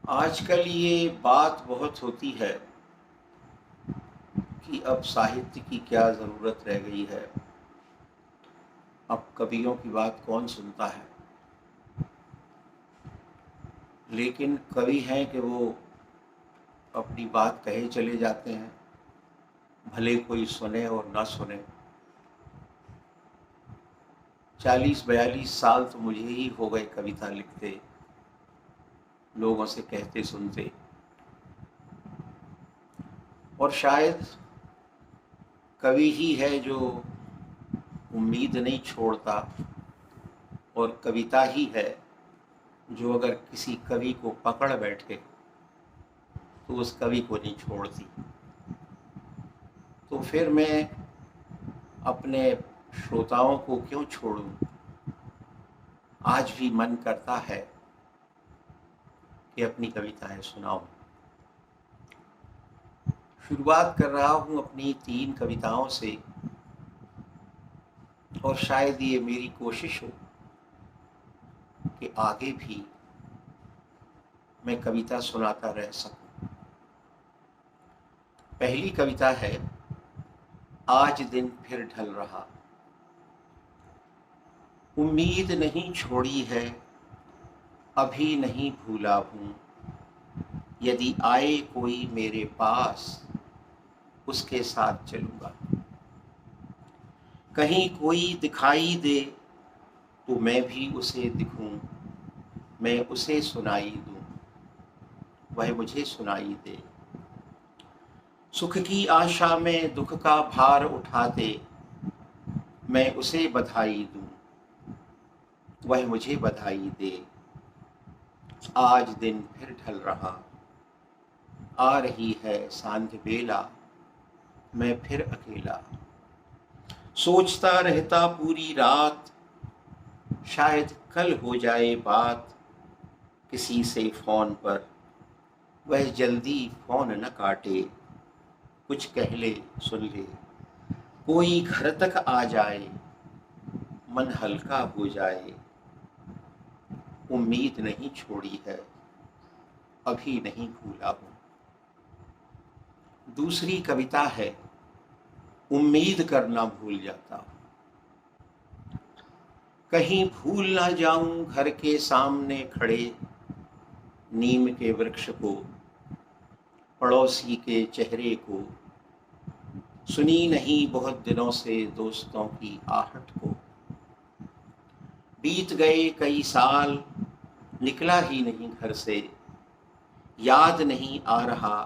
आजकल ये बात बहुत होती है कि अब साहित्य की क्या ज़रूरत रह गई है। अब कवियों की बात कौन सुनता है। लेकिन कवि हैं कि वो अपनी बात कहे चले जाते हैं, भले कोई सुने और ना सुने। 40-42 साल तो मुझे ही हो गए कविता लिखते, लोगों से कहते सुनते। और शायद कवि ही है जो उम्मीद नहीं छोड़ता, और कविता ही है जो अगर किसी कवि को पकड़ बैठे तो उस कवि को नहीं छोड़ती। तो फिर मैं अपने श्रोताओं को क्यों छोड़ूं। आज भी मन करता है कि अपनी कविताएं सुनाऊं। शुरुआत कर रहा हूं अपनी 3 कविताओं से, और शायद ये मेरी कोशिश हो कि आगे भी मैं कविता सुनाता रह सकूं। पहली कविता है, आज दिन फिर ढल रहा। उम्मीद नहीं छोड़ी है, अभी नहीं भूला हूं। यदि आए कोई मेरे पास, उसके साथ चलूंगा। कहीं कोई दिखाई दे तो मैं भी उसे दिखूं। मैं उसे सुनाई दूं, वह मुझे सुनाई दे। सुख की आशा में दुख का भार उठाते, मैं उसे बधाई दूं, वह मुझे बधाई दे। आज दिन फिर ढल रहा, आ रही है सांझ बेला, मैं फिर अकेला। सोचता रहता पूरी रात, शायद कल हो जाए बात। किसी से फोन पर, वह जल्दी फोन न काटे। कुछ कह ले सुन ले, कोई घर तक आ जाए, मन हल्का हो जाए। उम्मीद नहीं छोड़ी है, अभी नहीं भूला हूं। दूसरी कविता है, उम्मीद करना भूल जाता। कहीं भूल ना जाऊं घर के सामने खड़े नीम के वृक्ष को, पड़ोसी के चेहरे को। सुनी नहीं बहुत दिनों से दोस्तों की आहट को। बीत गए कई साल, निकला ही नहीं घर से। याद नहीं आ रहा,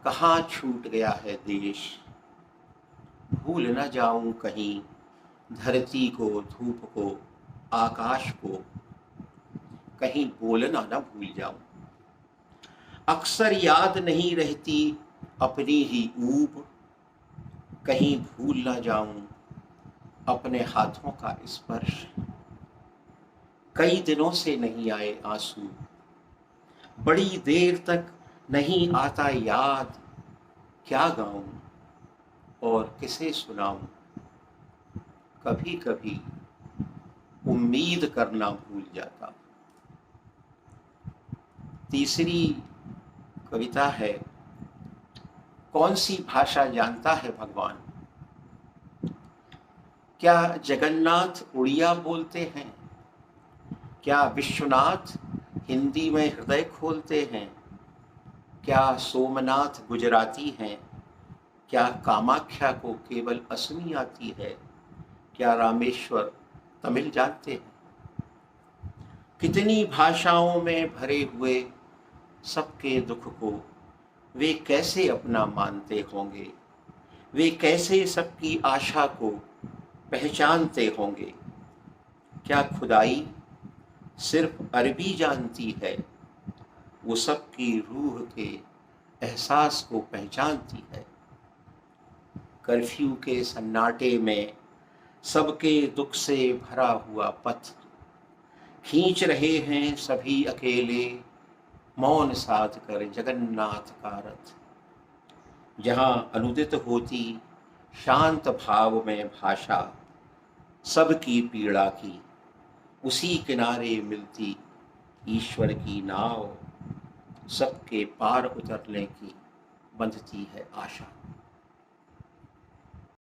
कहाँ छूट गया है देश। भूल न जाऊं कहीं धरती को, धूप को, आकाश को। कहीं बोलना न भूल जाऊं। अक्सर याद नहीं रहती अपनी ही ऊब। कहीं भूल न जाऊं अपने हाथों का स्पर्श। कई दिनों से नहीं आए आंसू, बड़ी देर तक नहीं आता याद। क्या गाऊं और किसे सुनाऊं। कभी कभी उम्मीद करना भूल जाता। तीसरी कविता है, कौन सी भाषा जानता है भगवान। क्या जगन्नाथ उड़िया बोलते हैं। क्या विश्वनाथ हिंदी में हृदय खोलते हैं। क्या सोमनाथ गुजराती हैं। क्या कामाख्या को केवल असमी आती है। क्या रामेश्वर तमिल जानते हैं। कितनी भाषाओं में भरे हुए सबके दुख को वे कैसे अपना मानते होंगे। वे कैसे सबकी आशा को पहचानते होंगे। क्या खुदाई सिर्फ अरबी जानती है। वो सबकी रूह के एहसास को पहचानती है। कर्फ्यू के सन्नाटे में सबके दुख से भरा हुआ पथ खींच रहे हैं सभी अकेले, मौन साध कर जगन्नाथ का रथ। जहां अनुदित होती शांत भाव में भाषा सबकी पीड़ा की, उसी किनारे मिलती ईश्वर की नाव। सबके पार उतरने की बंधती है आशा।